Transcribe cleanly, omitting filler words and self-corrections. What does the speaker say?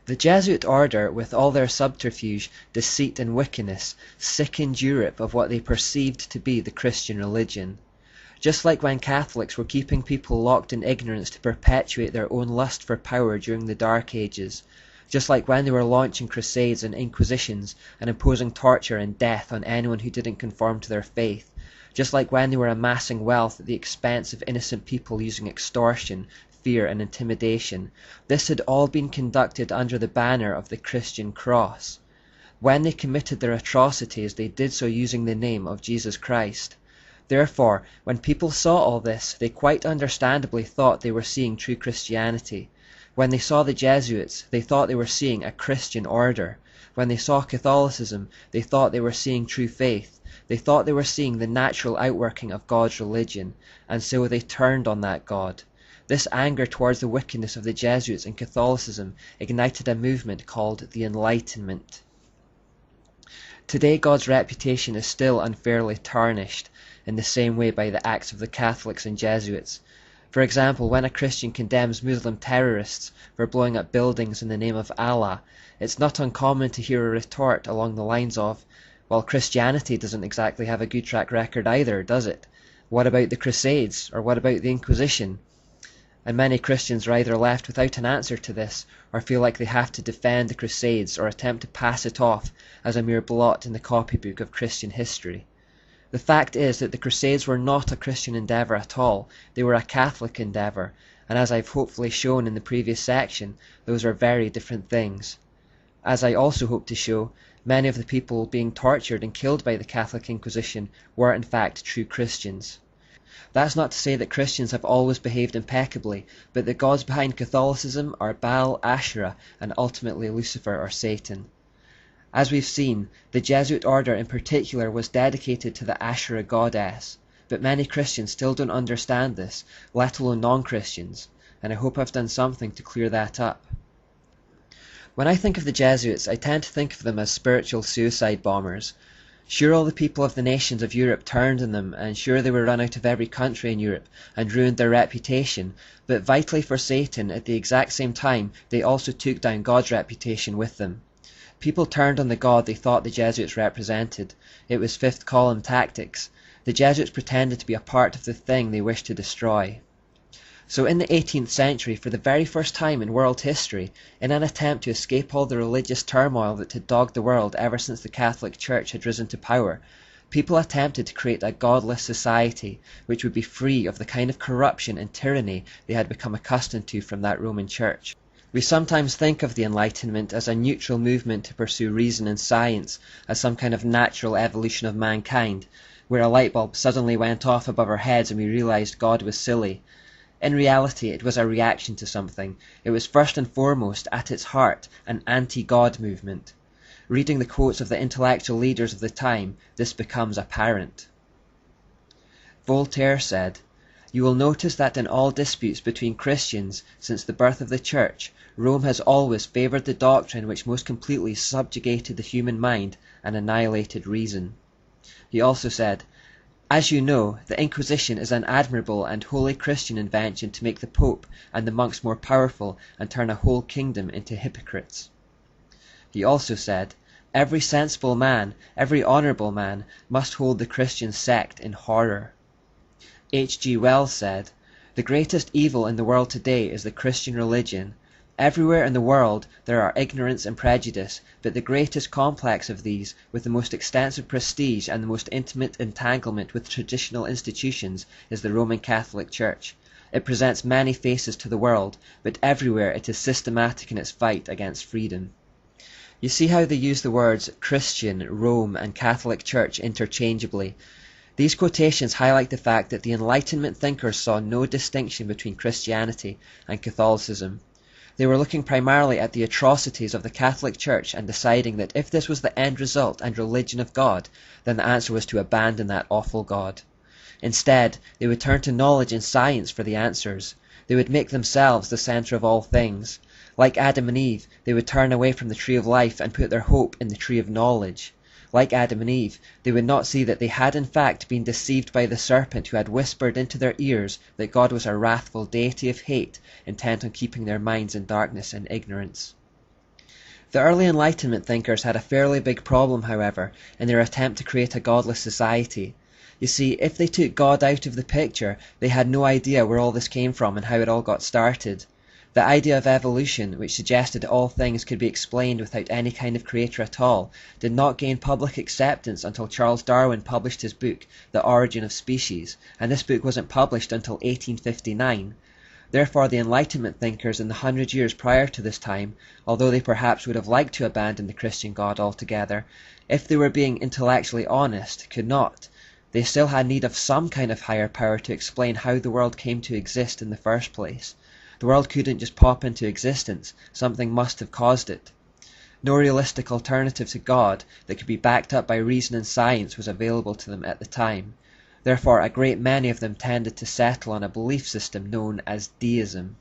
The Jesuit order, with all their subterfuge, deceit and wickedness, sickened Europe of what they perceived to be the Christian religion. Just like when Catholics were keeping people locked in ignorance to perpetuate their own lust for power during the Dark Ages, just like when they were launching crusades and inquisitions and imposing torture and death on anyone who didn't conform to their faith, just like when they were amassing wealth at the expense of innocent people using extortion, fear and intimidation, this had all been conducted under the banner of the Christian cross. When they committed their atrocities, they did so using the name of Jesus Christ. Therefore, when people saw all this, they quite understandably thought they were seeing true Christianity. When they saw the Jesuits, they thought they were seeing a Christian order. When they saw Catholicism, they thought they were seeing true faith. They thought they were seeing the natural outworking of God's religion, and so they turned on that God. This anger towards the wickedness of the Jesuits and Catholicism ignited a movement called the Enlightenment. Today God's reputation is still unfairly tarnished in the same way by the acts of the Catholics and Jesuits. For example, when a Christian condemns Muslim terrorists for blowing up buildings in the name of Allah, it's not uncommon to hear a retort along the lines of, well, Christianity doesn't exactly have a good track record either, does it? What about the Crusades? Or what about the Inquisition? And many Christians are either left without an answer to this, or feel like they have to defend the Crusades or attempt to pass it off as a mere blot in the copybook of Christian history. The fact is that the Crusades were not a Christian endeavour at all, they were a Catholic endeavour, and as I've hopefully shown in the previous section, those are very different things. As I also hope to show, many of the people being tortured and killed by the Catholic Inquisition were in fact true Christians. That's not to say that Christians have always behaved impeccably, but the gods behind Catholicism are Baal, Asherah, and ultimately Lucifer or Satan. As we've seen, the Jesuit order in particular was dedicated to the Asherah goddess, but many Christians still don't understand this, let alone non-Christians, and I hope I've done something to clear that up. When I think of the Jesuits, I tend to think of them as spiritual suicide bombers. Sure, all the people of the nations of Europe turned on them, and sure they were run out of every country in Europe and ruined their reputation, but vitally for Satan, at the exact same time, they also took down God's reputation with them. People turned on the God they thought the Jesuits represented. It was fifth column tactics. The Jesuits pretended to be a part of the thing they wished to destroy. So in the 18th century, for the very first time in world history, in an attempt to escape all the religious turmoil that had dogged the world ever since the Catholic Church had risen to power, people attempted to create a godless society which would be free of the kind of corruption and tyranny they had become accustomed to from that Roman Church. We sometimes think of the Enlightenment as a neutral movement to pursue reason and science, as some kind of natural evolution of mankind, where a light bulb suddenly went off above our heads and we realised God was silly. In reality, it was a reaction to something. It was first and foremost, at its heart, an anti-God movement. Reading the quotes of the intellectual leaders of the time, this becomes apparent. Voltaire said, "You will notice that in all disputes between Christians since the birth of the Church, Rome has always favoured the doctrine which most completely subjugated the human mind and annihilated reason." He also said, "As you know, the Inquisition is an admirable and wholly Christian invention to make the Pope and the monks more powerful and turn a whole kingdom into hypocrites." He also said, "Every sensible man, every honourable man, must hold the Christian sect in horror." H.G. Wells said, "The greatest evil in the world today is the Christian religion. Everywhere in the world there are ignorance and prejudice, but the greatest complex of these, with the most extensive prestige and the most intimate entanglement with traditional institutions, is the Roman Catholic Church. It presents many faces to the world, but everywhere it is systematic in its fight against freedom." You see how they use the words Christian, Rome, and Catholic Church interchangeably. These quotations highlight the fact that the Enlightenment thinkers saw no distinction between Christianity and Catholicism. They were looking primarily at the atrocities of the Catholic Church and deciding that if this was the end result and religion of God, then the answer was to abandon that awful God. Instead, they would turn to knowledge and science for the answers. They would make themselves the centre of all things. Like Adam and Eve, they would turn away from the tree of life and put their hope in the tree of knowledge. Like Adam and Eve, they would not see that they had in fact been deceived by the serpent who had whispered into their ears that God was a wrathful deity of hate, intent on keeping their minds in darkness and ignorance. The early Enlightenment thinkers had a fairly big problem, however, in their attempt to create a godless society. You see, if they took God out of the picture, they had no idea where all this came from and how it all got started. The idea of evolution, which suggested all things could be explained without any kind of creator at all, did not gain public acceptance until Charles Darwin published his book, The Origin of Species, and this book wasn't published until 1859. Therefore the Enlightenment thinkers in the 100 years prior to this time, although they perhaps would have liked to abandon the Christian God altogether, if they were being intellectually honest, could not. They still had need of some kind of higher power to explain how the world came to exist in the first place. The world couldn't just pop into existence, something must have caused it. No realistic alternative to God that could be backed up by reason and science was available to them at the time. Therefore a great many of them tended to settle on a belief system known as deism.